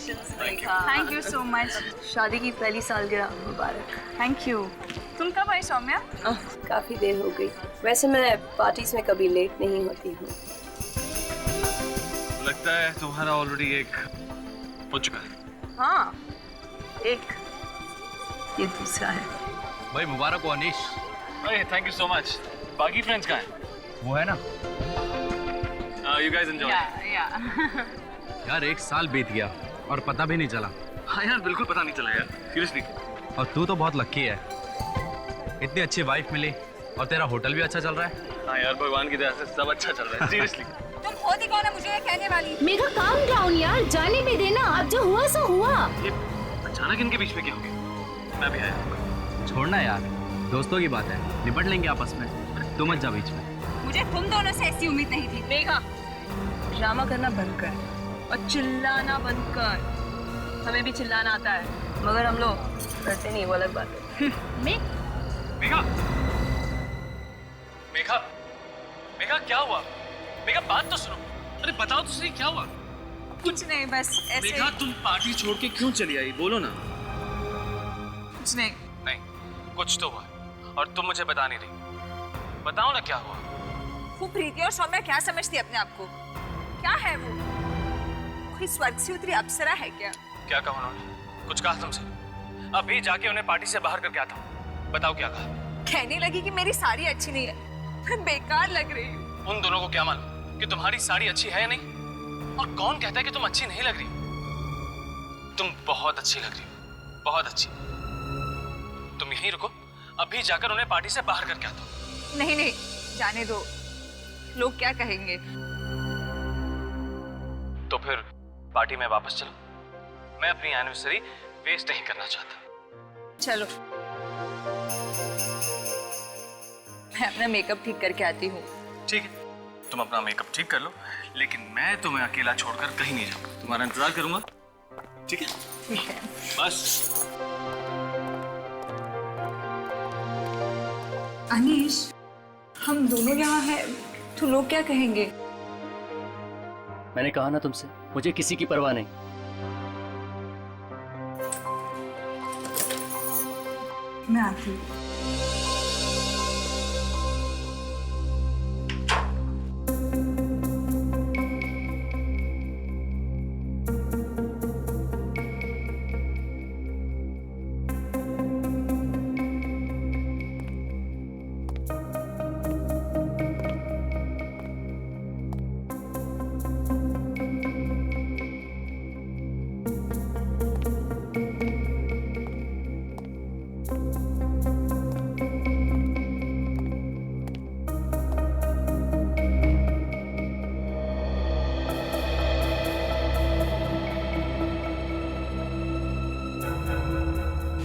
Congratulations, Megha. Thank you so much. शादी की पहली सालगिरह मुबारक। Thank you. तुम कब आई सौम्या? काफी देर हो गई। वैसे मैं पार्टीज में कभी लेट नहीं होती हूँ। लगता है तुम्हारा ऑलरेडी एक हो चुका है। हाँ, एक, ये दूसरा है। भाई मुबारक हो अनीश। भाई थैंक यू सो मच। बाकी फ्रेंड्स कहाँ हैं? वो है ना। You guys enjoy. यार 1 साल बीत गया और पता भी नहीं चला। हाँ यार बिल्कुल पता नहीं चला यार, सीरियसली। और तू तो बहुत लकी है, इतनी अच्छी वाइफ मिली और तेरा होटल भी अच्छा चल रहा है। हाँ यार भगवान की दया से सब अच्छा चल रहा है, सीरियसली। तुम होती कौन है मुझे ये कहने वाली? मेघा काम डाउन यार, जाने भी देना। अब जो हुआ सो हुआ। ये अचानक इनके बीच में क्या हो गया? मैं भी आया। छोड़ना यार, दोस्तों की बात है, निपट लेंगे आपस में। तू मत जा बीच में। मुझे तुम दोनों से ऐसी उम्मीद नहीं थी। मेघा, ड्रामा करना बंद कर और चिल्लाना बंद कर। हमें भी चिल्लाना आता है, मगर हम लोग करते नहीं, वो अलग बात है। मेघा, मेघा, मेघा क्या हुआ? मेघा बात तो सुनो। अरे बताओ तो सही क्या हुआ? कुछ नहीं, बस ऐसे। मेघा तुम पार्टी छोड़ के क्यों चली आई? बोलो ना। कुछ नहीं। नहीं, कुछ तो हुआ और तुम मुझे बता नहीं रही। बताओ ना क्या हुआ? वो प्रीति और सौम्या क्या समझती है अपने आप को? क्या है वो? कोई स्वर्ग से उतरी अप्सरा है क्या? क्या कहा उन्होंने? कुछ कहा तुमसे? अभी जाके उन्हें पार्टी से बाहर करके आता हूँ। बताओ क्या कहा? कहने लगी कि मेरी साड़ी अच्छी नहीं है, मैं बेकार लग रही हूँ। उन दोनों को क्या मालूम कि तुम्हारी साड़ी अच्छी है या नहीं? और कौन कहता है कि तुम अच्छी नहीं लग रही? तुम बहुत अच्छी लग रही हो, बहुत अच्छी। तुम यहीं रुको, अभी जाकर उन्हें पार्टी से बाहर करके आता हूँ। नहीं नहीं, जाने दो, लोग क्या कहेंगे? तो फिर पार्टी में वापस चलो। मैं अपनी एनिवर्सरी वेस्ट नहीं करना चाहता। चलो, मैं अपना मेकअप ठीक करके आती हूँ। ठीक है, तुम अपना मेकअप ठीक कर लो, लेकिन मैं तुम्हें अकेला छोड़कर कहीं नहीं जाऊंगा। तुम्हारा इंतजार करूंगा, ठीक है? ठीक है। बस। अनीश, हम दोनों यहाँ हैं तो लोग क्या कहेंगे? मैंने कहा ना तुमसे, मुझे किसी की परवाह नहीं। मैं आती हूँ।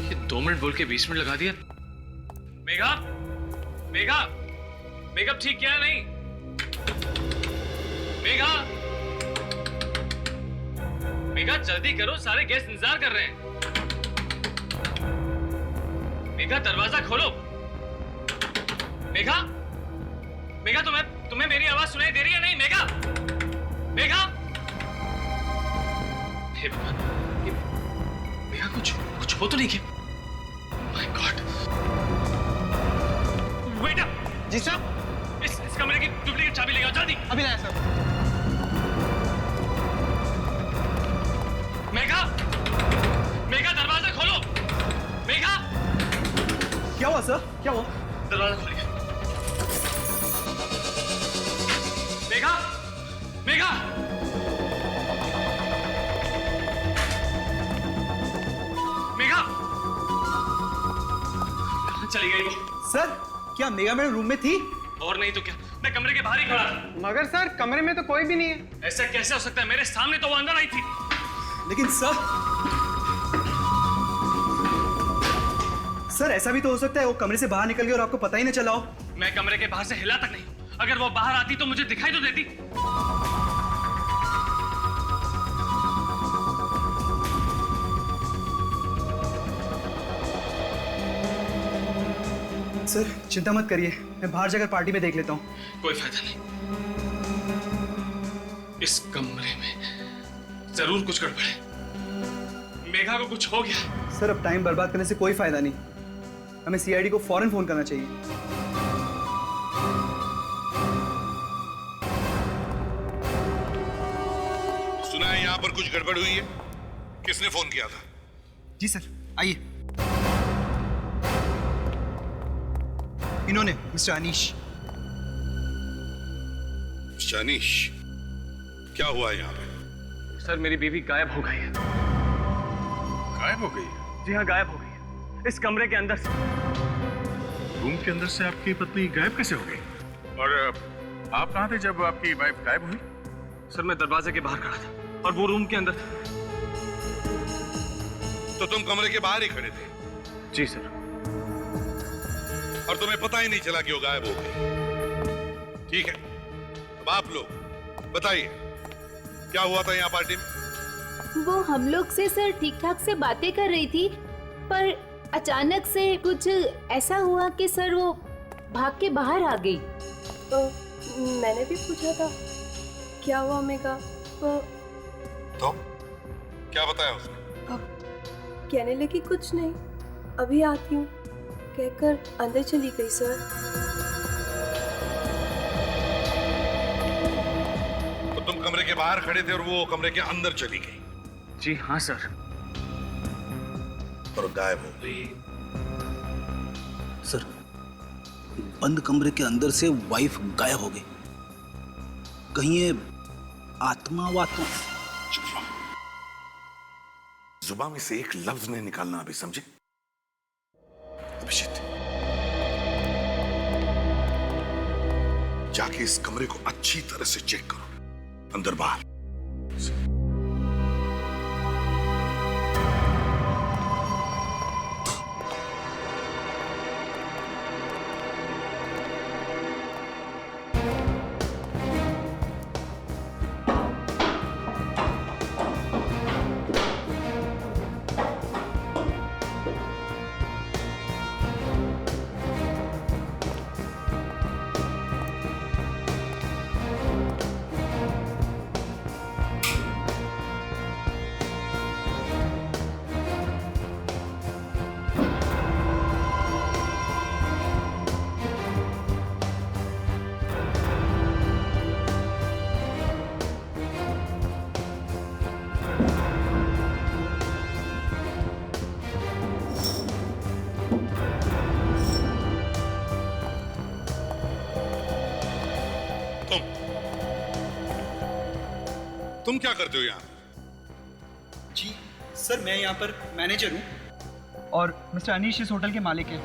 ये 2 मिनट बोल के 20 मिनट लगा दिया। मेघा, मेघा, मेकअप ठीक किया नहीं? मेघा, मेघा जल्दी करो, सारे गेस्ट इंतजार कर रहे हैं। मेघा दरवाजा खोलो। मेघा, मेघा तुम्हें मेरी आवाज सुनाई दे रही है नहीं? मेघा, मेघा, हे भगवान, मेघा कुछ हो तो नहीं किया? My God. Wait up. Ji sir. इस कमरे की डुप्लीकेट चाबी लेगा, जल्दी। अभी लाया सर। मेघा, मेघा दरवाजा खोलो। मेघा, क्या हुआ सर? क्या हुआ? दरवाजा खोलिए। मेघा, मेघा, मेघा, कहाँ चली गई वो? सर, क्या मेघा मैडम रूम में थी? और नहीं तो क्या, मैं कमरे के बाहर ही खड़ा था। मगर सर, कमरे में तो कोई भी नहीं है। ऐसा कैसे हो सकता है? मेरे सामने तो वो अंदर आई थी। लेकिन सर ऐसा भी तो हो सकता है वो कमरे से बाहर निकल गई और आपको पता ही न चला हो। मैं कमरे के बाहर से हिला तक नहीं। अगर वो बाहर आती तो मुझे दिखाई तो देती। सर चिंता मत करिए, मैं बाहर जाकर पार्टी में देख लेता हूँ। कोई फायदा नहीं, इस कमरे में जरूर कुछ गड़बड़ है। मेघा को कुछ हो गया। सर अब टाइम बर्बाद करने से कोई फायदा नहीं, हमें सीआईडी को फौरन फोन करना चाहिए। सुना है यहाँ पर कुछ गड़बड़ हुई है, किसने फोन किया था? जी सर, आइए। इन्होंने, मिस्टर अनीश। शानिश, क्या हुआ है यहाँ पे? सर मेरी बीवी गायब हो गई है। गायब हो गई? जी हाँ, गायब हो गई है, इस कमरे के अंदर से। रूम के अंदर से आपकी पत्नी गायब कैसे हो गई? और आप कहाँ थे जब आपकी वाइफ गायब हुई? सर मैं दरवाजे के बाहर खड़ा था और वो रूम के अंदर था। तो तुम कमरे के बाहर ही खड़े थे? जी सर। और तुम्हें पता ही नहीं चला कि वो गायब हो गई? ठीक है, अब आप लोग बताइए क्या हुआ था यहाँ पार्टी में? वो हम लोग से सर ठीक ठाक से बातें कर रही थी, पर अचानक से कुछ ऐसा हुआ कि सर वो भाग के बाहर आ गई। तो मैंने भी पूछा था क्या हुआ मेघा, तो क्या बताया उसने? कहने लगी कुछ नहीं, अभी आती हूँ कहकर अंदर चली गई सर। तो तुम कमरे के बाहर खड़े थे और वो कमरे के अंदर चली गई? जी हाँ सर। और गायब हो गई? सर बंद कमरे के अंदर से वाइफ गायब हो गई, कहीं ये आत्मा वात्मा? चुप रहो, जुबान में से एक लफ्ज नहीं निकालना अभी, समझे? अभिजीत, जाके इस कमरे को अच्छी तरह से चेक करो, अंदर बाहर। तुम क्या करते हो यहाँ? जी सर, मैं यहाँ पर मैनेजर हूँ और मिस्टर अनीश इस होटल के मालिक हैं।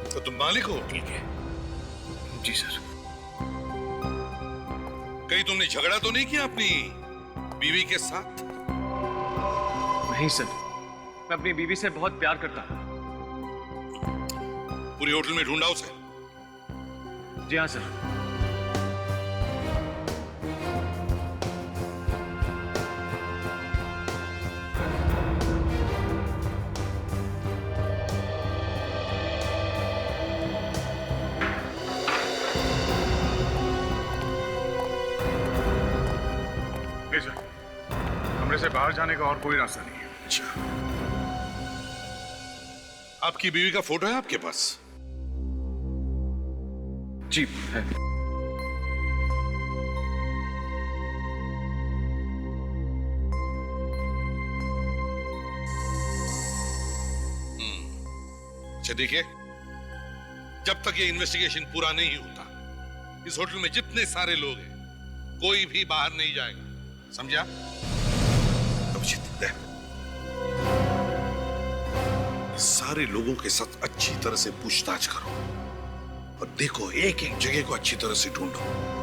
तो तुम मालिक हो? ठीक है। जी सर। कहीं तुमने झगड़ा तो नहीं किया अपनी बीवी के साथ? नहीं सर, मैं अपनी बीवी से बहुत प्यार करता हूँ। पूरी होटल में ढूंढा उसे? जी हाँ सर। कमरे से बाहर जाने का और कोई रास्ता नहीं है। अच्छा, आपकी बीवी का फोटो है आपके पास? जी है। अच्छा देखिए, जब तक ये इन्वेस्टिगेशन पूरा नहीं होता, इस होटल में जितने सारे लोग हैं, कोई भी बाहर नहीं जाएगा, समझा? अभिजीत, सारे लोगों के साथ अच्छी तरह से पूछताछ करो और देखो, एक एक जगह को अच्छी तरह से ढूंढो।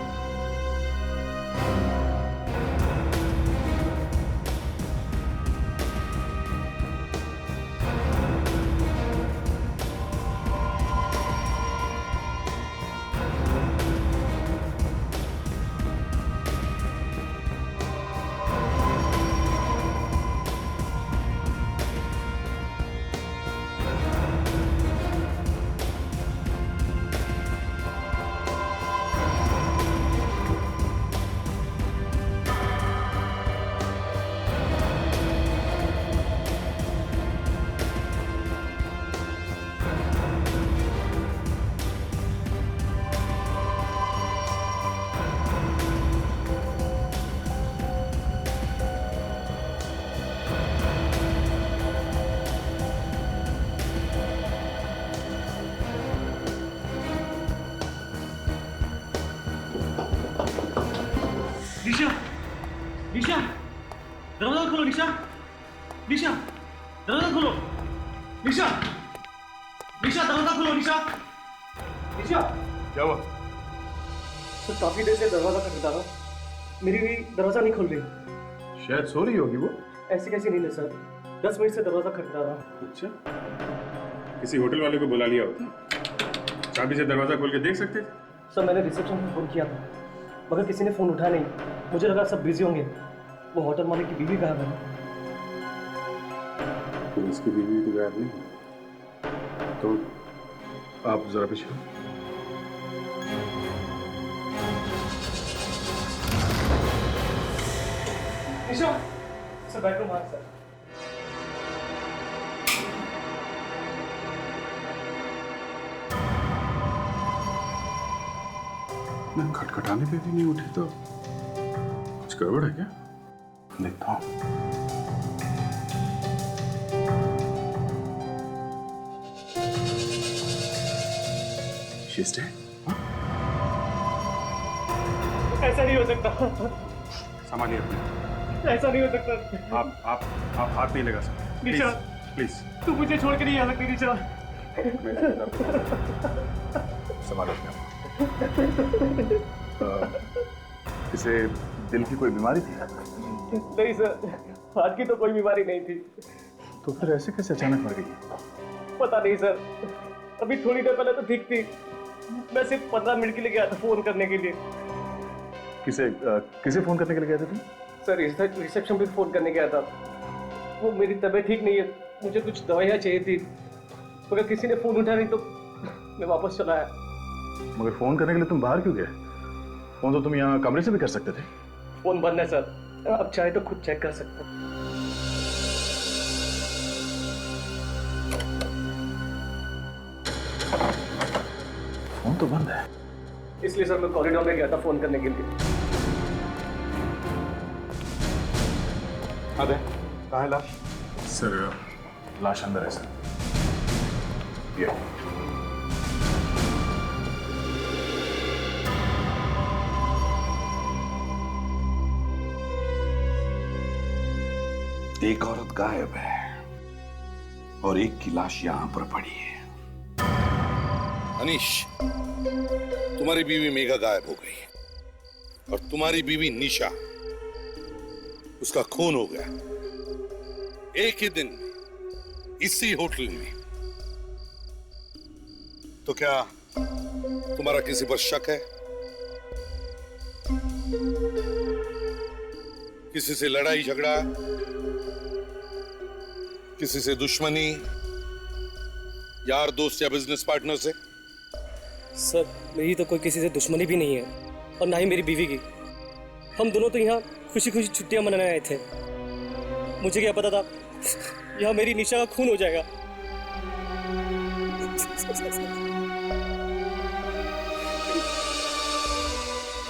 खोलो निशा, निशा दरवाजा खोलो, निशा, निशा दरवाजा खोलो, निशा, निशा। क्या हुआ? सर काफी देर से दरवाजा खटखटा रहा, मेरी भी दरवाजा नहीं खोल रही। शायद सो रही होगी वो। ऐसी कैसी नींद है सर, 10 मिनट से दरवाजा खटखटा रहा। अच्छा, किसी होटल वाले को बुला लिया होता, चाबी से दरवाजा खोल के देख सकते थे। सर मैंने रिसेप्शन में फोन किया था, मगर किसी ने फोन उठाया नहीं। मुझे लगा सब बिजी होंगे। वो होटल मालिक की बीवी गायब है। तो इसकी बीवी तो गायब नहीं, तो आप जरा पीछे। निशा, सर बेडरूम आ सर। खटखटाने पे भी नहीं उठी तो कुछ गड़बड़ है क्या? देखता हूँ। ऐसा नहीं हो सकता, संभालिए अपने। ऐसा नहीं हो सकता। आप हाथ नहीं लगा सकते। निशा, प्लीज तू मुझे छोड़ के नहीं आ सकती निशा। संभालो अपने आप। इसे दिल की कोई बीमारी थी? नहीं सर, हार्ट की तो कोई बीमारी नहीं थी। तो फिर ऐसे कैसे अचानक मर गई? पता नहीं सर, अभी थोड़ी देर पहले तो ठीक थी। मैं सिर्फ 15 मिनट के लिए गया था फोन करने के लिए। किसे फोन करने के लिए गए थे तुम? सर रिसेप्शन पे फोन करने गया था। वो मेरी तबीयत ठीक नहीं है, मुझे कुछ दवाइयाँ चाहिए थी, मगर किसी ने फोन उठाया नहीं तो मैं वापस चला आया। मगर फोन करने के लिए तुम बाहर क्यों गए? फोन तो तुम यहाँ कमरे से भी कर सकते थे। फोन बंद है सर, आप चाहे तो खुद चेक कर सकते हैं। फोन तो बंद है। इसलिए सर मैं कॉरिडोर में गया था फोन करने के लिए। अरे कहाँ है लाश? सर लाश अंदर है सर। ये एक औरत गायब है और एक की लाश यहां पर पड़ी है। अनीश, तुम्हारी बीवी मेघा गायब हो गई और तुम्हारी बीवी निशा, उसका खून हो गया एक ही दिन इसी होटल में। तो क्या तुम्हारा किसी पर शक है? किसी से लड़ाई झगड़ा, किसी से दुश्मनी, यार दोस्त या बिजनेस पार्टनर से? सर मेरी तो कोई किसी से दुश्मनी भी नहीं है और ना ही मेरी बीवी की। हम दोनों तो यहाँ खुशी खुशी छुट्टियां मनाने आए थे। मुझे क्या पता था यहाँ मेरी निशा का खून हो जाएगा।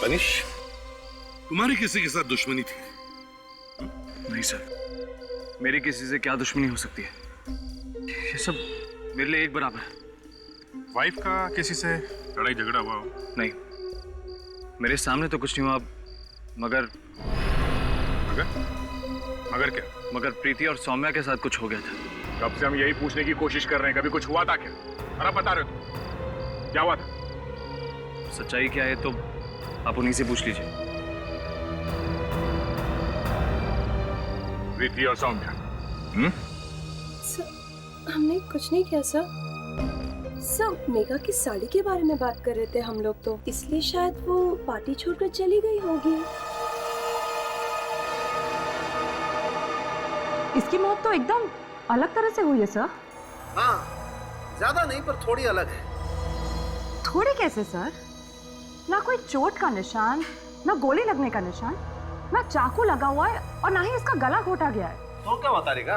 अनीश, तुम्हारी किसी के साथ दुश्मनी थी? नहीं सर, मेरी किसी से क्या दुश्मनी हो सकती है? ये सब मेरे लिए एक बराबर है। वाइफ का किसी से लड़ाई झगड़ा हुआ हो? नहीं, मेरे सामने तो कुछ नहीं हुआ, मगर मगर क्या? मगर प्रीति और सौम्या के साथ कुछ हो गया था। कब से हम यही पूछने की कोशिश कर रहे हैं, कभी कुछ हुआ था क्या? और आप बता रहे हो तुम क्या हुआ था? सच्चाई क्या है तो आप उन्हीं से पूछ लीजिए। प्रीति और सौम्या? सर हमने कुछ नहीं किया सर। सब मेघा की साड़ी के बारे में बात कर रहे थे हम लोग, तो इसलिए शायद वो पार्टी छोड़कर चली गई होगी। इसकी मौत तो एकदम अलग तरह से हुई है सर। हाँ, ज्यादा नहीं पर थोड़ी अलग है। थोड़ी कैसे सर? ना कोई चोट का निशान, ना गोली लगने का निशान, ना चाकू लगा हुआ है और ना ही इसका गला घोटा गया है। तो क्या बता रहेगा?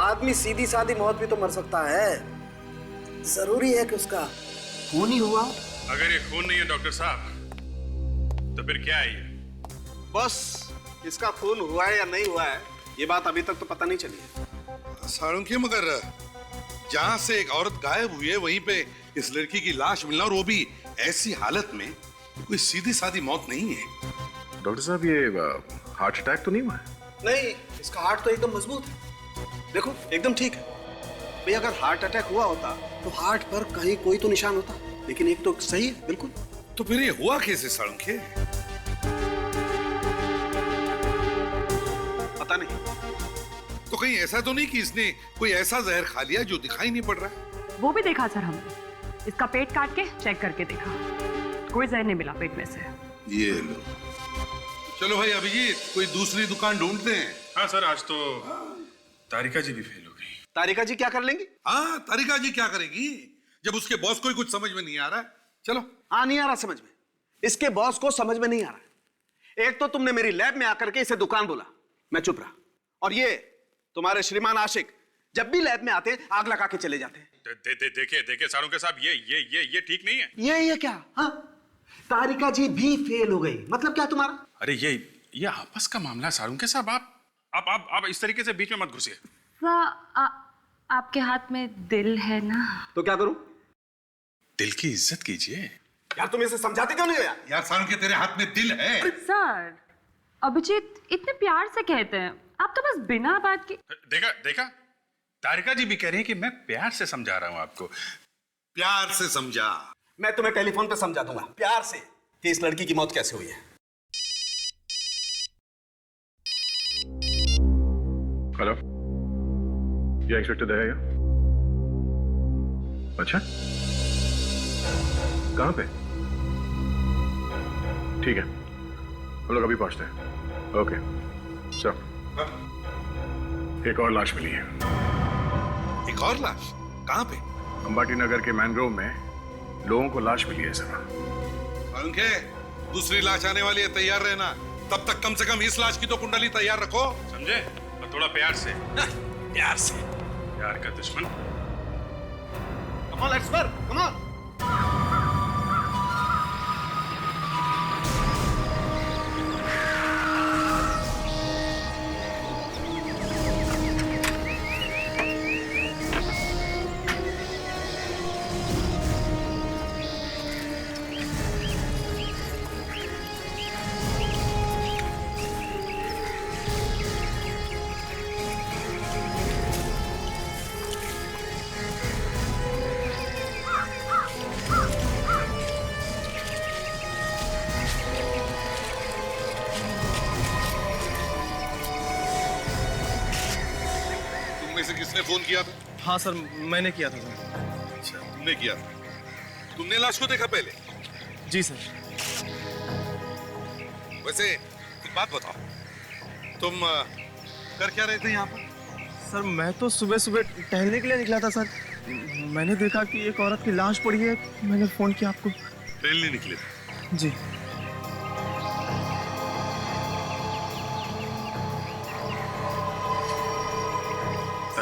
आदमी सीधी सादी मौत भी तो मर सकता है। जरूरी है कि उसका खून ही हुआ। अगर ये खून नहीं है डॉक्टर साहब, तो फिर क्या है ये? बस इसका खून हुआ है या नहीं हुआ है, ये बात अभी तक तो पता नहीं चली है। साळुंखे, मगर जहां से एक औरत गायब हुई है वहीं पे इस लड़की की लाश मिलना, और वो भी ऐसी हालत में, कोई सीधी सादी मौत नहीं है। डॉक्टर साहब ये हार्ट अटैक तो नहीं हुआ है? नहीं, इसका हार्ट तो एकदम मजबूत है। देखो एकदम ठीक है भाई। अगर हार्ट अटैक हुआ होता तो हार्ट पर कहीं कोई तो निशान होता, लेकिन एक तो सही है बिल्कुल। तो फिर ये हुआ कैसे साळुंखे? पता नहीं। तो कहीं ऐसा तो नहीं कि इसने कोई ऐसा जहर खा लिया जो दिखाई नहीं पड़ रहा है? वो भी देखा सर हमने। इसका पेट काट के चेक करके देखा, कोई जहर नहीं मिला पेट में से। ये लो। चलो भाई अभिजीत, कोई दूसरी दुकान ढूंढते हैं। हाँ सर, आज तो तारिका जी भी फेल हो गई। तारिका जी क्या कर लेंगी? हाँ, तारिका जी क्या करेगी जब उसके बॉस को ही कुछ समझ में नहीं आ रहा है? चलो। हाँ, नहीं आ रहा समझ में। इसके बॉस को समझ में नहीं आ रहा। एक तो तुमने मेरी लैब में आकर के इसे दुकान बोला, मैं चुप रहा, और ये तुम्हारे श्रीमान आशिक जब भी लैब में आते आग लगा के चले जाते। देखिए साळुंखे साहब, ये ठीक नहीं है। ये क्या? हाँ, तारिका जी भी फेल हो गई, मतलब क्या तुम्हारा? अरे ये आपस का मामला है साळुंखे साहब। आप इस तरीके से बीच में मत घुसिए। आपके हाथ में दिल है ना? तो क्या करूं? दिल की इज्जत कीजिए। यार तुम इसे समझाते क्यों नहीं हो? यार साळुंखे, तेरे हाथ में दिल है। सर, अभिजीत इतने प्यार से कहते हैं, आप तो बस बिना बात के। देखा तारिका जी भी कह रही हैं कि मैं प्यार से समझा रहा हूं आपको। प्यार से समझा? मैं तुम्हें टेलीफोन पे समझा दूंगा प्यार से कि इस लड़की की मौत कैसे हुई है। हेलो, ये इंस्पेक्टर दया? अच्छा, कहां पे? ठीक है, हम लोग अभी पहुंचते हैं। Okay sir. एक और लाश मिली है। एक और लाश? कहां पे? अंबाटी नगर के मैनग्रोव में लोगों को लाश मिली है सर। साळुंखे, दूसरी लाश आने वाली है, तैयार रहना। तब तक कम से कम इस लाश की तो कुंडली तैयार रखो, समझे? और थोड़ा प्यार से। प्यार से? प्यार का दुश्मन। Come on, let's work. Come on. किसने फोन किया था? हाँ सर, मैंने किया था सर। अच्छा, तुमने किया था। तुमने लाश को देखा पहले? जी सर। वैसे एक बात बताओ, तुम कर क्या रहे थे यहाँ पर? सर मैं तो सुबह सुबह टहलने के लिए निकला था सर। मैंने देखा कि एक औरत की लाश पड़ी है, मैंने फोन किया आपको। टहलने निकले थे? जी।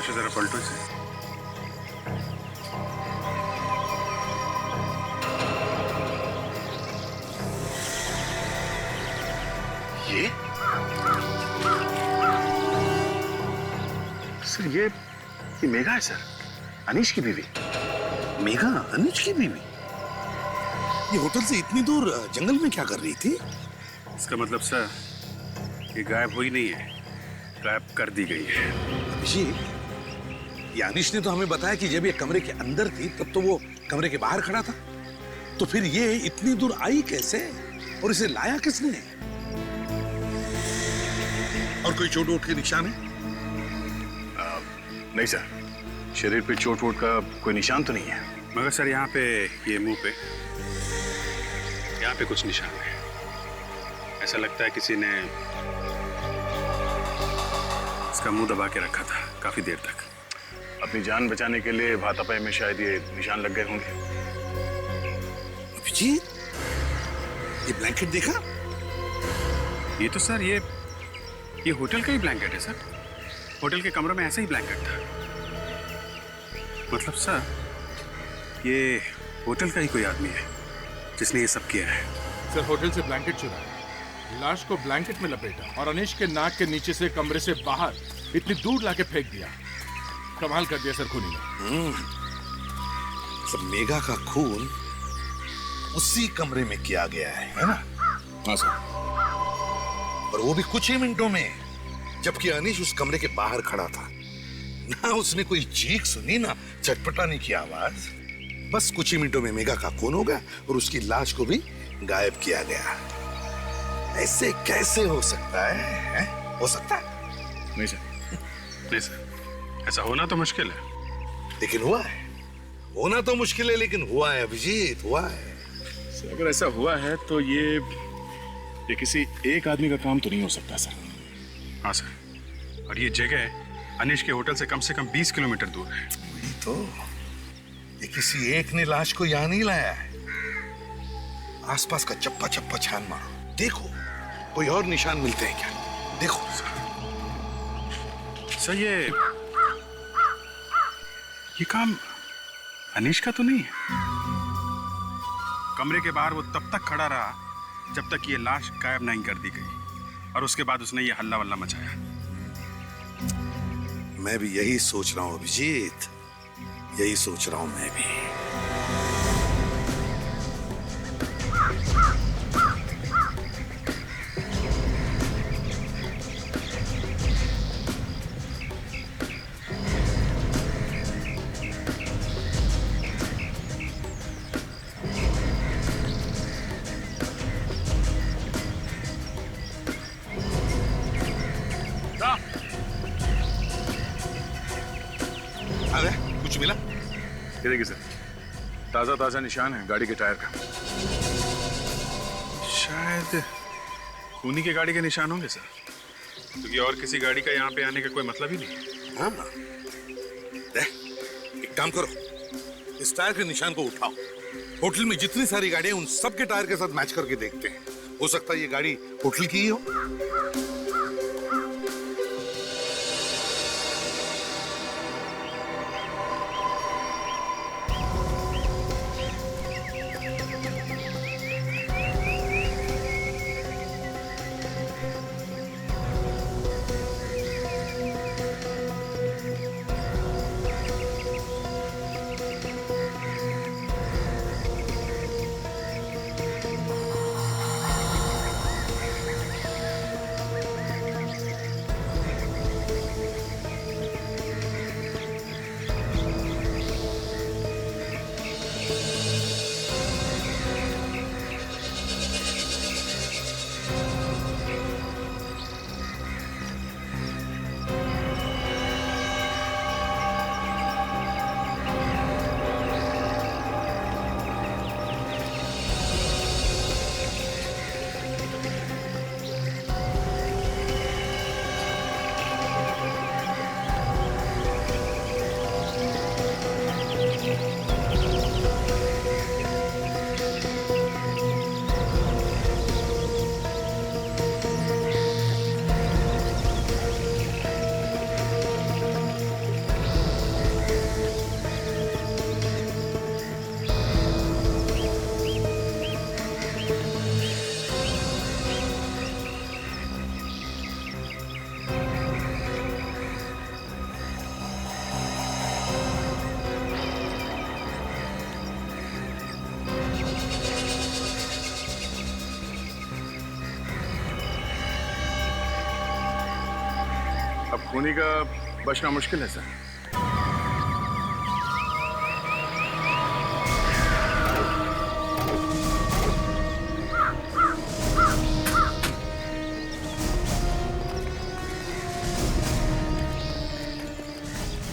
जरा पलटो से। ये सर, ये मेघा है सर, अनीश की बीवी। मेघा अनीश की बीवी? ये होटल से इतनी दूर जंगल में क्या कर रही थी? इसका मतलब सर, ये गायब हुई नहीं है, गायब कर दी गई है। अभिजीत, ये अनीश ने तो हमें बताया कि जब ये कमरे के अंदर थी तब तो वो कमरे के बाहर खड़ा था, तो फिर ये इतनी दूर आई कैसे और इसे लाया किसने? और कोई चोट वोट के निशान है? नहीं सर, शरीर पे चोट वोट का कोई निशान तो नहीं है, मगर सर यहाँ पे, ये मुंह पे, यहाँ पे कुछ निशान है। ऐसा लगता है किसी ने इसका मुंह दबा के रखा था काफी देर तक। अपनी जान बचाने के लिए भातापाई में शायद ये निशान लग गए होंगे। अभिजीत, ये ब्लैंकेट देखा? ये तो सर, ये होटल का ही ब्लैंकेट है सर। होटल के कमरे में ऐसा ही ब्लैंकेट था। मतलब सर, ये होटल का ही कोई आदमी है जिसने ये सब किया है। सर, होटल से ब्लैंकेट चुराया, लाश को ब्लैंकेट में लपेटा और अनीश के नाक के नीचे से कमरे से बाहर इतनी दूर लाके फेंक दिया। कमाल कर दिया सर खूनी ने। सब मेघा का खून उसी कमरे में किया गया है ना? हाँ सर। और वो भी कुछ ही मिनटों में, जबकि अनीश उस कमरे के बाहर खड़ा था। ना उसने कोई चीख सुनी, ना चटपटाने की आवाज। बस कुछ ही मिनटों में मेघा का खून हो गया और उसकी लाश को भी गायब किया गया। ऐसे कैसे हो सकता है? हो सकता है? नहीं सर, नहीं सर, ऐसा होना तो मुश्किल है। लेकिन हुआ है। होना तो मुश्किल है लेकिन हुआ है अभिजीत, हुआ है। सर, अगर ऐसा हुआ है तो ये किसी एक आदमी का काम तो नहीं हो सकता सर। हाँ सर, और ये जगह अनीश के होटल से कम 20 किलोमीटर दूर है। वही तो, ये किसी एक ने लाश को यहाँ नहीं लाया है। आसपास का चप्पा चप्पा छान मारो, देखो कोई और निशान मिलते हैं क्या? देखो सर, ये काम अनीश का तो नहीं है। कमरे के बाहर वो तब तक खड़ा रहा जब तक ये लाश गायब नहीं कर दी गई, और उसके बाद उसने ये हल्ला वल्ला मचाया। मैं भी यही सोच रहा हूं अभिजीत, यही सोच रहा हूं मैं भी। अरे कुछ मिला? ये देखिए सर, ताजा ताजा निशान है गाड़ी के टायर का। शायद खूनी की गाड़ी के निशान होंगे सर, क्योंकि और किसी गाड़ी का यहाँ पे आने का कोई मतलब ही नहीं है। हाँ, एक काम करो, इस टायर के निशान को उठाओ। होटल में जितनी सारी गाड़ियां उन सब के टायर के साथ मैच करके देखते हैं। हो सकता है ये गाड़ी होटल की ही हो। अब खूनी का बचना मुश्किल है सर।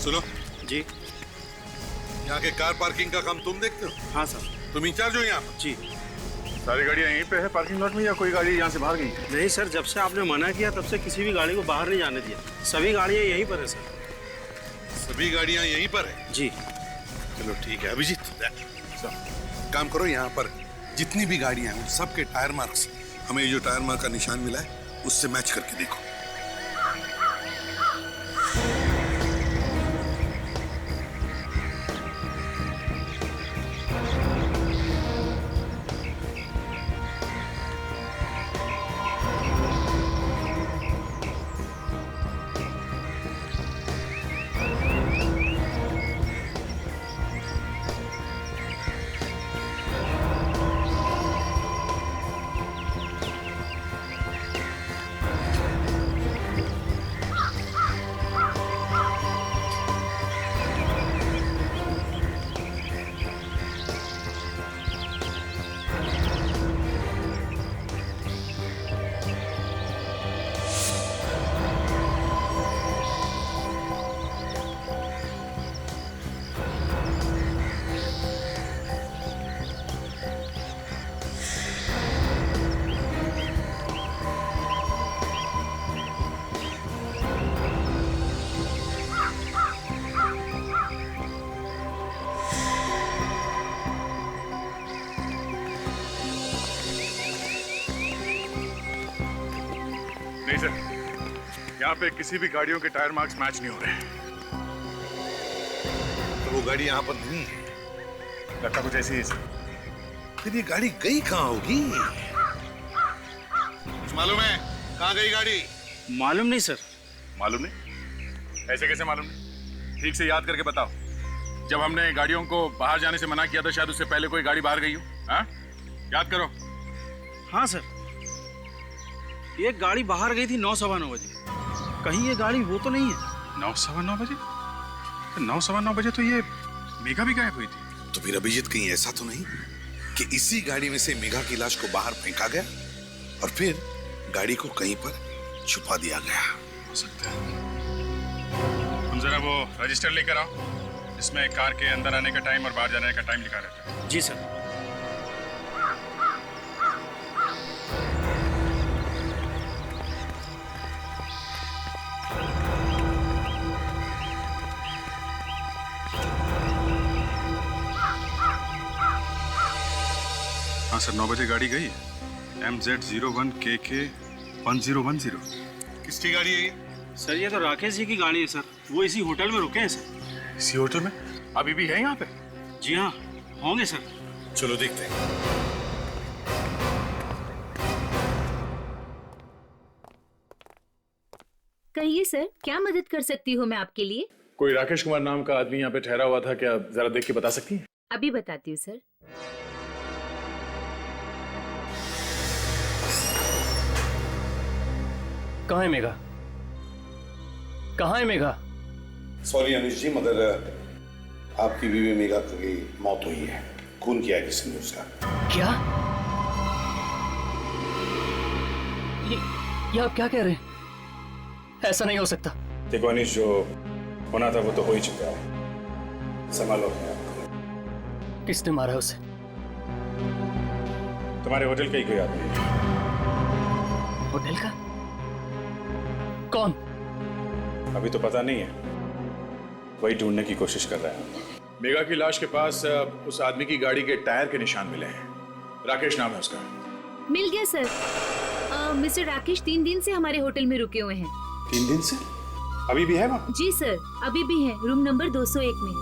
सुनो जी। यहाँ के कार पार्किंग का काम तुम देखते हो? हाँ सर। तुम इंचार्ज हो यहाँ पर? जी। सारी गाड़ियाँ यहीं पे है पार्किंग लॉट में, या कोई गाड़ी यहाँ से बाहर गई? नहीं सर, जब से आपने मना किया तब से किसी भी गाड़ी को बाहर नहीं जाने दिया। सभी गाड़ियाँ यहीं पर है सर। सभी गाड़ियाँ यहीं पर है? जी। चलो ठीक है अभिजीत, काम करो, यहाँ पर जितनी भी गाड़ियाँ हैं उन सब के टायर मार्क्स, हमें जो टायर मार्क का निशान मिला है उससे मैच करके देखो। यहाँ पे किसी भी गाड़ियों के टायर मार्क्स मैच नहीं हो रहे। तो वो गाड़ी यहाँ पर नहीं है। लगता कुछ ऐसी है सर। फिर ये गाड़ी गई कहाँ होगी? कुछ मालूम है कहाँ गई गाड़ी? मालूम नहीं सर। मालूम नहीं? ऐसे कैसे मालूम नहीं? ठीक से याद करके बताओ। जब हमने गाड़ियों को बाहर जाने से मना किया था, शायद उससे पहले कोई गाड़ी बाहर गई हो। हाँ, याद करो। हाँ सर, ये गाड़ी बाहर गई थी 9:15 बजे। कहीं ये गाड़ी वो तो नहीं है? 9:15 बजे? 9:15 बजे तो ये मेघा भी गायब हुई थी। तो फिर अभिजीत कहीं ऐसा तो नहीं कि इसी गाड़ी में से मेघा की लाश को बाहर फेंका गया और फिर गाड़ी को कहीं पर छुपा दिया गया? हो सकता है। तुम जरा वो रजिस्टर लेकर आओ, इसमें कार के अंदर आने का टाइम और बाहर जाने का टाइम लिखा रहता है। जी सर। हाँ सर, 9 बजे गाड़ी गई है। MZ01KK 1010। किसकी गाड़ी है ये? सर ये तो राकेश जी की गाड़ी है सर। वो इसी होटल में रुके हैं सर। इसी होटल में? अभी भी है यहाँ पे? जी हाँ, होंगे सर। चलो देखते हैं। कहिए सर, क्या मदद कर सकती हूँ मैं आपके लिए? कोई राकेश कुमार नाम का आदमी यहाँ पे ठहरा हुआ था क्या? जरा देख के बता सकती हैं? अभी बताती हूँ सर। कहाँ है मेघा? कहाँ है मेघा? सॉरी अनिश जी, मगर आपकी बीवी मेघा की मौत हुई है। खून किया है किसी ने उसका। क्या? ये आप क्या कह रहे हैं? ऐसा नहीं हो सकता। देखो अनिश, जो होना था वो तो हो ही चुका है। संभालो अपने आप को। किसने मारा है उसे? तुम्हारे होटल का ही कोई आदमी है। होटल का? कौन? अभी तो पता नहीं है, वही ढूंढने की कोशिश कर रहे हैं। मेघा की लाश के पास उस आदमी की गाड़ी के टायर के निशान मिले हैं। राकेश नाम है उसका। मिल गया सर। मिस्टर राकेश 3 दिन से हमारे होटल में रुके हुए हैं। 3 दिन से? अभी भी है वहाँ? जी सर, अभी भी है, रूम नंबर 201 में।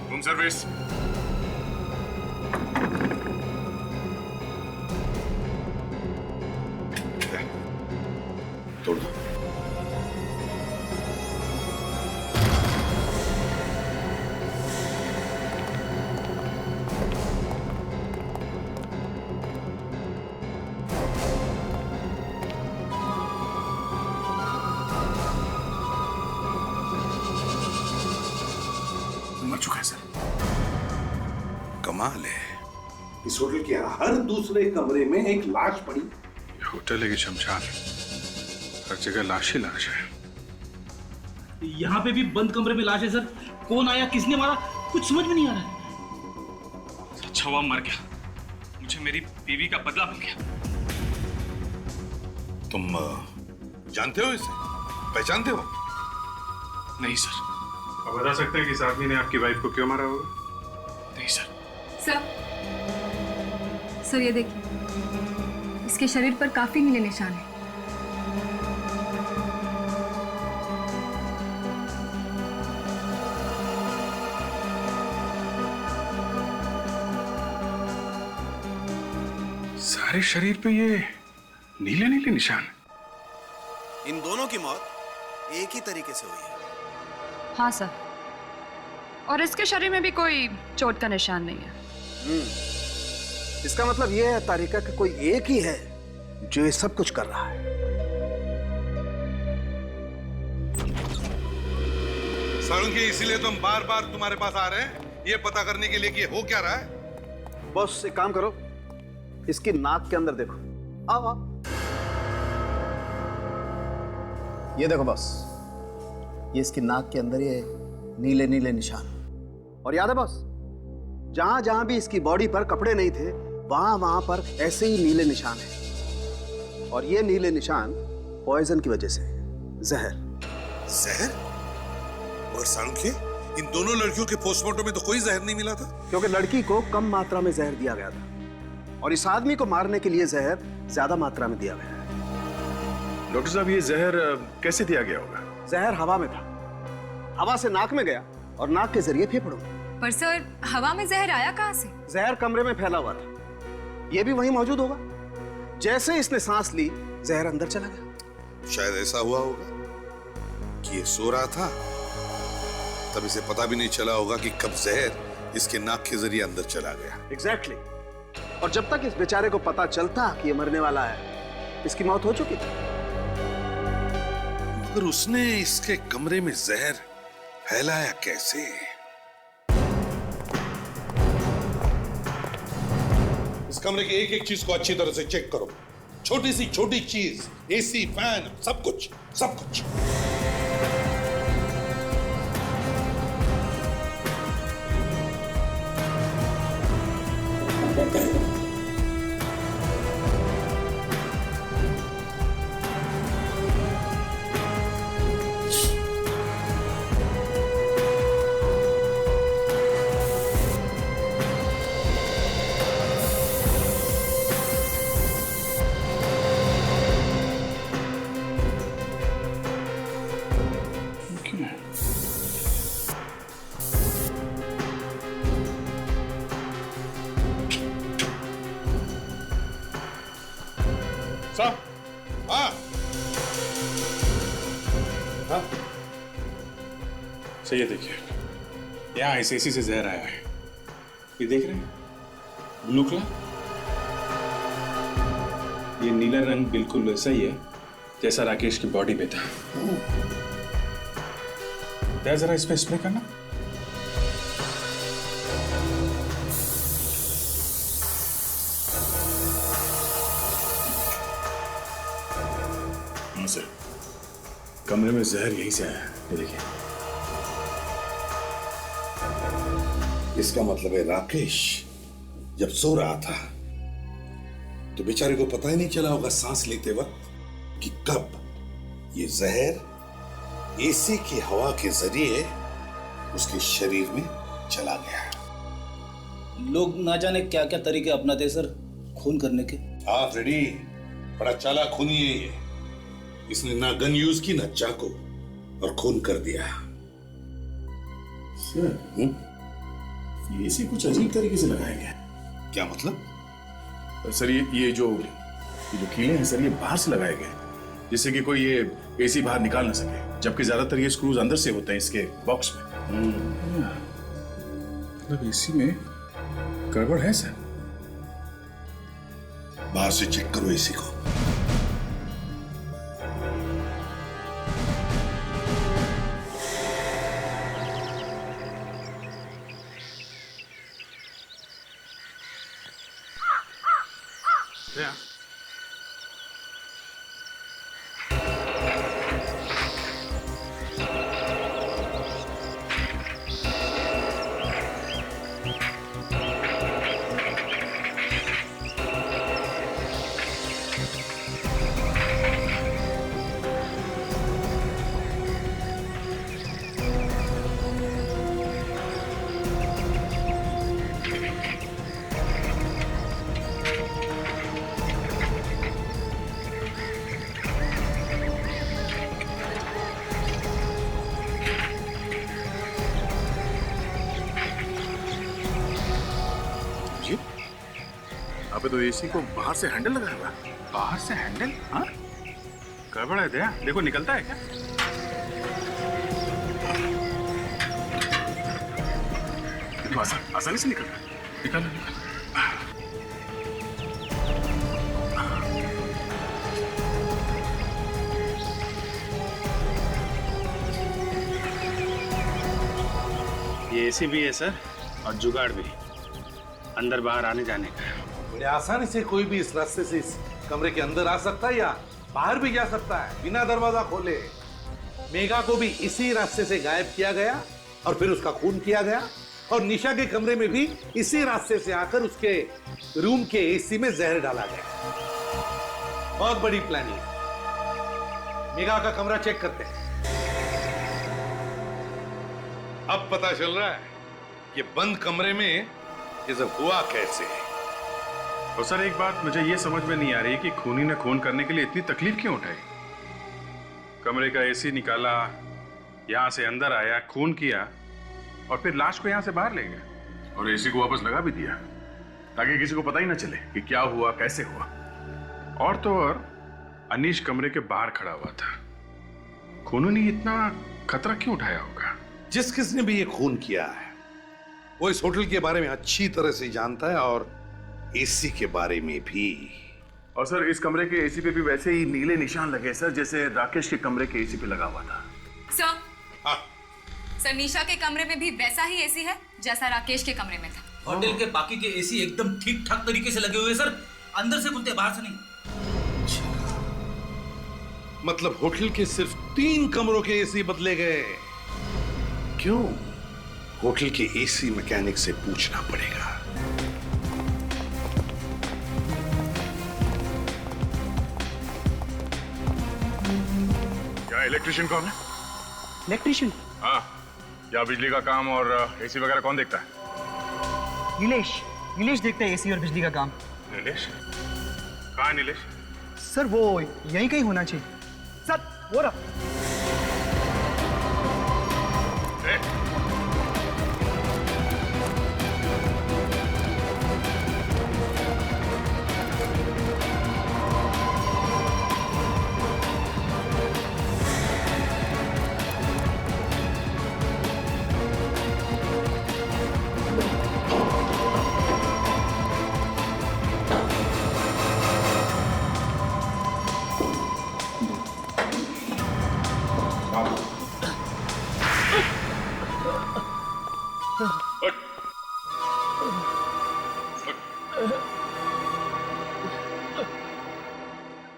Room service. तोड़ दो। मर चुका है सर। कमाल है, इस होटल के हर दूसरे कमरे में एक लाश पड़ी। होटल है कि शमशान, हर जगह लाश ही लाश है। यहाँ पे भी बंद कमरे में लाश है सर। कौन आया, किसने मारा, कुछ समझ में नहीं आ रहा है। अच्छा हुआ मर गया, मुझे मेरी बीवी का बदला मिल गया। तुम जानते हो इसे? पहचानते हो? नहीं सर। आप बता सकते हैं कि इस आदमी ने आपकी वाइफ को क्यों मारा होगा? नहीं सर। सर ये देखिए, इसके शरीर पर काफी नीले निशान हैं। सारे शरीर पे ये नीले नीले निशान। इन दोनों की मौत एक ही तरीके से हुई है। हाँ सर, और इसके शरीर में भी कोई चोट का निशान नहीं है। इसका मतलब यह है तारिका कि कोई एक ही है जो ये सब कुछ कर रहा है। सारंगी, इसीलिए तो हम बार बार तुम्हारे पास आ रहे हैं, ये पता करने के लिए कि हो क्या रहा है। बॉस एक काम करो, इसकी नाक के अंदर देखो। आओ आओ। ये देखो बॉस, ये इसकी नाक के अंदर ये नीले नीले निशान। और याद है बॉस, जहां जहां भी इसकी बॉडी पर कपड़े नहीं थे, वहां वहां पर ऐसे ही नीले निशान हैं। और ये नीले निशान पॉइजन की वजह से। जहर। जहर? और सांख्य, इन दोनों लड़कियों के पोस्टमार्टम में तो कोई जहर नहीं मिला था। क्योंकि लड़की को कम मात्रा में जहर दिया गया था और इस आदमी को मारने के लिए जहर ज्यादा मात्रा में दिया गया है। डॉक्टर साहब, ये जहर कैसे दिया गया होगा? जहर हवा में था, हवा से नाक में गया और नाक के जरिए फेफड़ों में। पर सर, हवा में जहर आया कहाँ से? जहर कमरे में फैला हुआ था, यह भी वहीं मौजूद होगा। जैसे इसने सांस ली, जहर अंदर चला गया। शायद ऐसा हुआ होगा कि ये सो रहा था, तब इसे पता भी नहीं चला होगा कि कब जहर इसके नाक के जरिए अंदर चला गया। एग्जैक्टली। और जब तक इस बेचारे को पता चलता कि ये मरने वाला है, इसकी मौत हो चुकी थी। मगर उसने इसके कमरे में जहर फैलाया कैसे? इस कमरे की एक एक चीज को अच्छी तरह से चेक करो। छोटी सी छोटी चीज, एसी, फैन, सब कुछ, सब कुछ। सही है, देखिए यहाँ इस एसी से जहर आया है। ये देख रहे हैं, ब्लू कलर, ये नीला रंग बिल्कुल वैसा ही है जैसा राकेश की बॉडी पे था। जरा इस पे स्प्रे करना। हाँ सर, कमरे में जहर यहीं से आया है, ये देखिए। इसका मतलब है राकेश जब सो रहा था तो बेचारे को पता ही नहीं चला होगा सांस लेते वक्त कि कब ये जहर एसी की हवा के जरिए उसके शरीर में चला गया। लोग ना जाने क्या क्या तरीके अपनाते सर खून करने के। हाँ फ्रेडी, बड़ा चालाक खूनी है ये। इसने ना गन यूज की ना चाकू, और खून कर दिया। सर, ये एसी कुछ अजीब तरीके से लगाया गया। क्या मतलब? सर, ये जो कीले हैं सर, ये बाहर से लगाए गए जिससे कि कोई ये एसी बाहर निकाल ना सके, जबकि ज्यादातर ये स्क्रूज अंदर से होते हैं इसके बॉक्स में। मतलब एसी में गड़बड़ है सर। बाहर से चेक करो एसी को। Yeah. अबे तो एसी को बाहर से हैंडल लगा हुआ। बाहर से हैंडल? हाँ, गड़बड़ है दया। देखो निकलता है क्या? तो आसानी से निकलता है। निकालो निकालो। ये एसी भी है सर, और जुगाड़ भी, अंदर बाहर आने जाने का। बड़े आसानी से कोई भी इस रास्ते से इस कमरे के अंदर आ सकता है या बाहर भी जा सकता है बिना दरवाजा खोले। मेघा को भी इसी रास्ते से गायब किया गया और फिर उसका खून किया गया, और निशा के कमरे में भी इसी रास्ते से आकर उसके रूम के एसी में जहर डाला गया। बहुत बड़ी प्लानिंग। मेघा का कमरा चेक करते हैं। अब पता चल रहा है कि बंद कमरे में ये सब हुआ कैसे। और सर एक बात मुझे ये समझ में नहीं आ रही कि खूनी ने खून करने के लिए इतनी तकलीफ क्यों उठाई। कमरे का एसी निकाला, यहां से अंदर आया, खून किया और फिर लाश को यहां से बाहर ले गया और एसी को वापस लगा भी दिया ताकि किसी को पता ही ना चले कि क्या हुआ, कैसे हुआ। और तो और अनीश कमरे के बाहर खड़ा हुआ था। खूनों ने इतना खतरा क्यों उठाया होगा? जिस किसने भी ये खून किया है वो इस होटल के बारे में अच्छी तरह से जानता है और एसी के बारे में भी। और सर इस कमरे के एसी पे भी वैसे ही नीले निशान लगे सर, जैसे राकेश के कमरे के एसी पे लगा हुआ था। सर निशा के कमरे में भी वैसा ही एसी है जैसा राकेश के कमरे में था। होटल के बाकी के एसी एकदम ठीक ठाक तरीके से लगे हुए सर, अंदर से खुलते बाहर से नहीं। मतलब होटल के सिर्फ 3 कमरों के एसी बदले गए। क्यों? होटल के एसी मैकेनिक से पूछना पड़ेगा। क्या इलेक्ट्रिशियन कौन है? इलेक्ट्रिशियन? हाँ, या बिजली का काम और एसी वगैरह कौन देखता है? नीलेश देखते हैं एसी और बिजली का काम। नीलेश? कहाँ है नीलेश? सर वो यहीं कहीं होना चाहिए। सर वो रहा।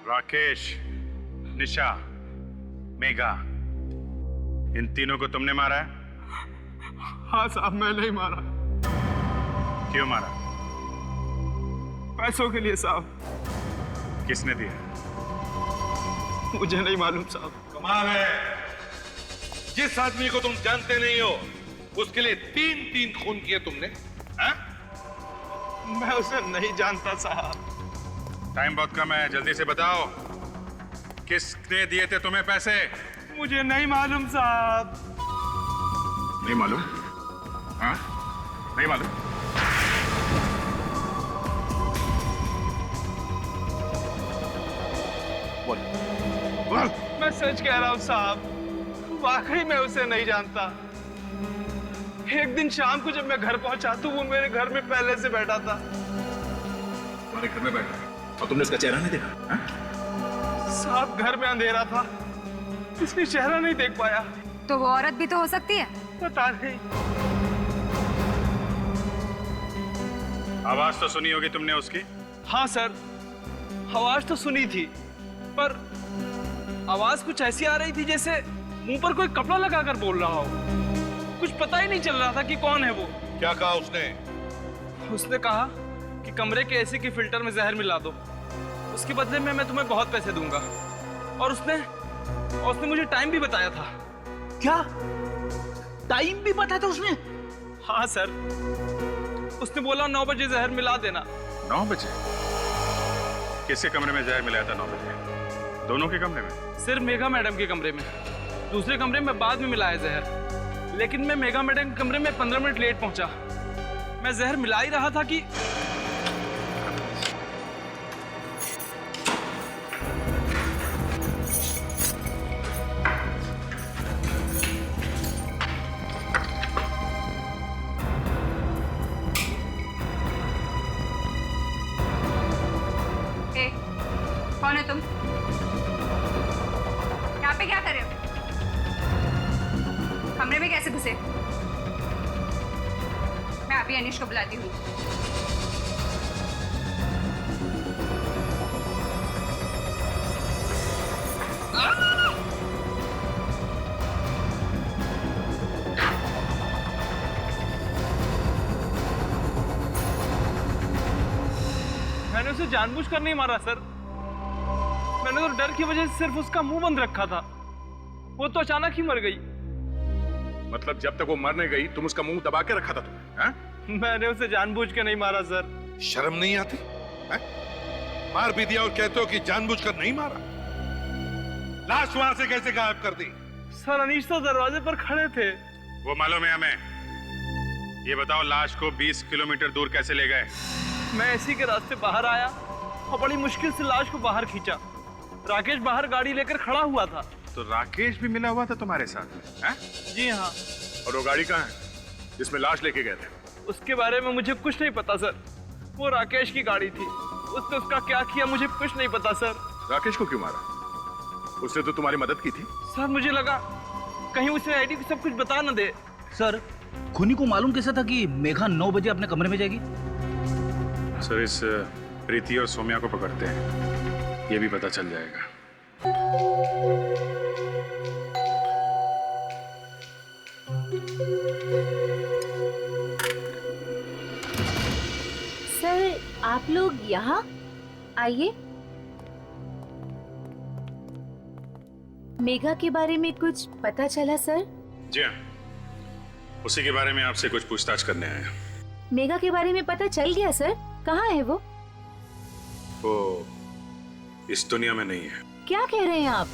राकेश, निशा, मेघा, इन तीनों को तुमने मारा है? हाँ साहब, मैंने ही मारा। क्यों मारा? पैसों के लिए साहब। किसने दिया? मुझे नहीं मालूम साहब। कमाल है, जिस आदमी को तुम जानते नहीं हो उसके लिए 3 खून किए तुमने। हा? मैं उसे नहीं जानता साहब। टाइम बहुत कम है, जल्दी से बताओ किसने दिए थे तुम्हें पैसे? मुझे नहीं मालूम साहब। नहीं मालूम? हाँ? नहीं मालूम? बोल। मैं सच कह रहा हूँ साहब, वाकई मैं उसे नहीं जानता। एक दिन शाम को जब मैं घर पहुंचा तो वो मेरे घर में पहले से बैठा था। तुम्हारे घर में बैठा और तुमने उसका चेहरा नहीं देखा? साहब घर में अंधेरा था, इसलिए चेहरा नहीं देख पाया। तो वो औरत भी तो हो सकती है। पता नहीं। आवाज तो सुनी होगी तुमने उसकी? हाँ सर, आवाज तो सुनी थी, पर आवाज कुछ ऐसी आ रही थी जैसे मुंह पर कोई कपड़ा लगाकर बोल रहा हो। कुछ पता ही नहीं चल रहा था कि कौन है वो। क्या कहा उसने? उसने कहा कि कमरे के एसी के फिल्टर में जहर मिला दो, उसके बदले में मैं तुम्हें बहुत पैसे दूंगा। और उसने मुझे टाइम भी बताया था। क्या टाइम भी बताया था उसने? हाँ सर, उसने बोला 9 बजे जहर मिला देना। 9 बजे? किसके कमरे में जहर मिलाया था 9 बजे? दोनों के कमरे में? सिर्फ मेघा मैडम के कमरे में। दूसरे कमरे में बाद में मिलाया जहर, लेकिन मैं मेघा मैडम के कमरे में 15 मिनट लेट पहुंचा। मैं जहर मिला ही रहा था कि कौन है तुम? यहाँ पे क्या कर रहे हो? कमरे में कैसे घुसे? मैं अभी अनीश को बुलाती हूँ। मैंने उसे जानबूझकर नहीं मारा सर। मैंने तो डर की वजह से सिर्फ उसका मुंह बंद रखा था। वो तो अचानक ही मर गई। मतलब जब तक वो मरने गई तुम उसका मुंह दबा के रखा था तुमने? हाँ? मैंने उसे जानबूझ के नहीं मारा सर। शर्म नहीं आती है? मार भी दिया और कहते हो कि जानबूझकर नहीं मारा। लाश वहां से कैसे गायब कर दी? सर अनीश तो दरवाजे पर खड़े थे। वो मालूम है हमें। ये बताओ लाश को 20 किलोमीटर दूर कैसे ले गए? मैं इसी के रास्ते बाहर आया और बड़ी मुश्किल से लाश को बाहर खींचा। राकेश बाहर गाड़ी लेकर खड़ा हुआ था। तो राकेश भी मिला हुआ था तुम्हारे साथ है? जी हाँ। और वो गाड़ी कहाँ है जिसमें लाश लेके गए थे? उसके बारे में मुझे कुछ नहीं पता सर। वो राकेश की गाड़ी थी। उसने उसका क्या किया मुझे कुछ नहीं पता सर। राकेश को क्यों मारा? उसने तो तुम्हारी मदद की थी। सर मुझे लगा कहीं उसे आईडी को सब कुछ बता न दे। सर खूनी को मालूम कैसा था कि मेघा 9 बजे अपने कमरे में जाएगी? सर इस प्रीति और सौम्या को पकड़ते हैं, ये भी पता चल जाएगा। सर आप लोग यहाँ आइए। मेघा के बारे में कुछ पता चला सर? जी हाँ, उसी के बारे में आपसे कुछ पूछताछ करने आए हैं। मेघा के बारे में पता चल गया सर? कहाँ है वो? वो इस दुनिया में नहीं है। क्या कह रहे हैं आप?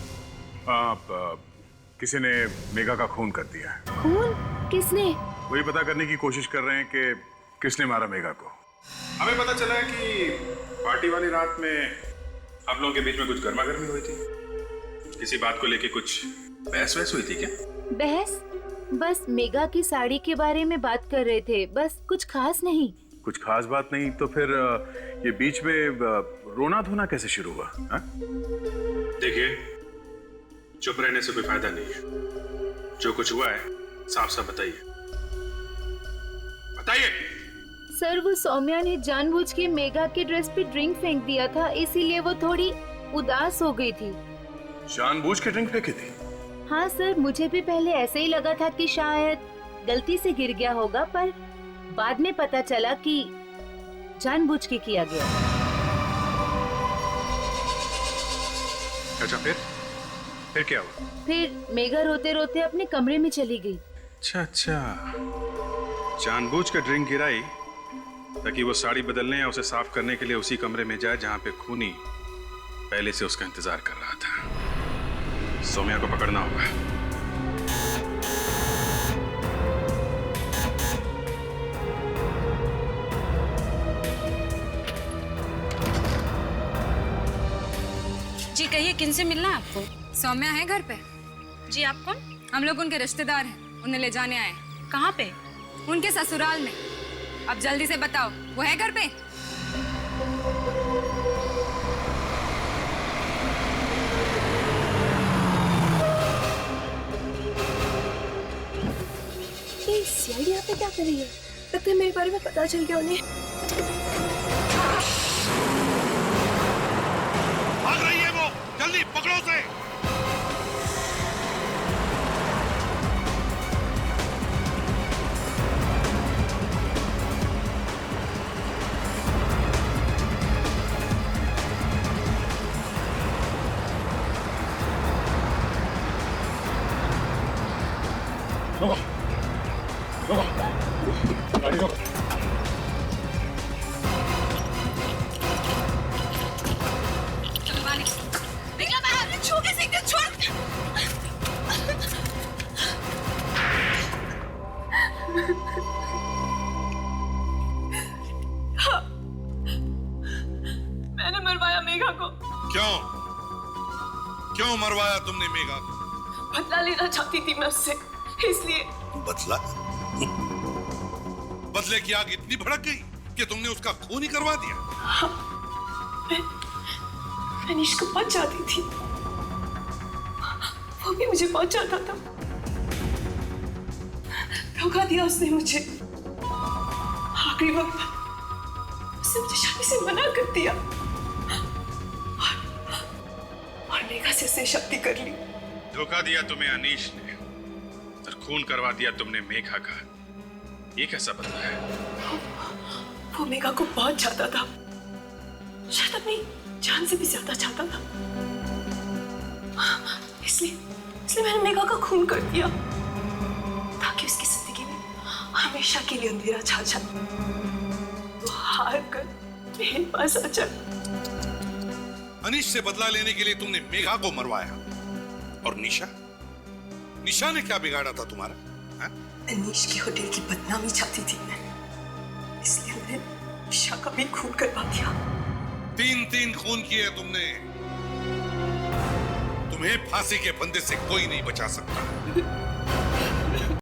किसी ने मेघा का खून कर दिया है। खून? किसने? वही पता करने की कोशिश कर रहे हैं कि किसने मारा मेघा को। हमें पता चला है कि पार्टी वाली रात में आप लोगों के बीच में कुछ गर्मागर्मी हुई थी। किसी बात को लेके कुछ बहस वहस हुई थी क्या? बहस? बस मेघा की साड़ी के बारे में बात कर रहे थे, बस कुछ खास नहीं। कुछ खास बात नहीं तो फिर ये बीच में रोना धोना कैसे शुरू हुआ? देखिए, चुप रहने से कोई फायदा नहीं है। जो कुछ हुआ है साफ साफ बताइए, बताइए। सर वो सौम्या ने जानबूझ के मेघा के ड्रेस पे ड्रिंक फेंक दिया था, इसीलिए वो थोड़ी उदास हो गई थी। जानबूझ के ड्रिंक फेंकी थी? हाँ सर, मुझे भी पहले ऐसे ही लगा था कि शायद गलती से गिर गया होगा, पर बाद में पता चला कि जानबूझ के किया गया। अच्छा फिर क्या हुआ? फिर मेघा रोते रोते अपने कमरे में चली गई। अच्छा, जानबूझ के ड्रिंक गिराई ताकि वो साड़ी बदलने या उसे साफ करने के लिए उसी कमरे में जाए जहां पे खूनी पहले से उसका इंतजार कर रहा था। सौम्या को पकड़ना होगा। जी कहिए, किनसे मिलना है आपको? सौम्या है घर पे? जी आप कौन? हम लोग उनके रिश्तेदार हैं, उन्हें ले जाने आए। कहाँ पे? उनके ससुराल में। अब जल्दी से बताओ, वो है घर पे? ये सीआईडी यहाँ पे क्या कर रही है? लगता है मेरे बारे में पता चल गया उन्हें। भाग रही है वो, जल्दी पकड़ो उसे। गाड़ी रोक। निकलो बाहर, छू के सीधे छोड़। हाँ, मैंने मरवाया मेघा को। क्यों मरवाया तुमने मेघा को? बदला लेना चाहती थी मैं उससे, इसलिए। बदला? बदले की आग इतनी भड़क गई कि तुमने उसका खून ही करवा दिया? हाँ, मैं अनीश को बहुत चाहती थी, वो भी मुझे बहुत चाहता था। धोखा दिया उसने मुझे। आखिरी वक्त उसने मुझे शादी से मना कर दिया और मेघा से उसने शादी कर ली। धोखा दिया तुम्हें अनीश ने और खून करवा दिया तुमने मेघा का। ये कैसा बदला है? वो मेघा को बहुत चाहता था, शायद अपनी जान से भी ज्यादा चाहता था। इसलिए मैंने मेघा का खून कर दिया ताकि उसकी जिंदगी में हमेशा के लिए अंधेरा छा जाए। वो हार कर मेरे पास आ जाए। अनीश से बदला लेने के लिए तुमने मेघा को मरवाया, और निशा ने क्या बिगाड़ा था तुम्हारा? हा? अनीश की होटल की बदनामी चाहती थी मैं, इसलिए मैंने निशा का भी खून करवा दिया। 3 खून किए तुमने। तुम्हें फांसी के फंदे से कोई नहीं बचा सकता।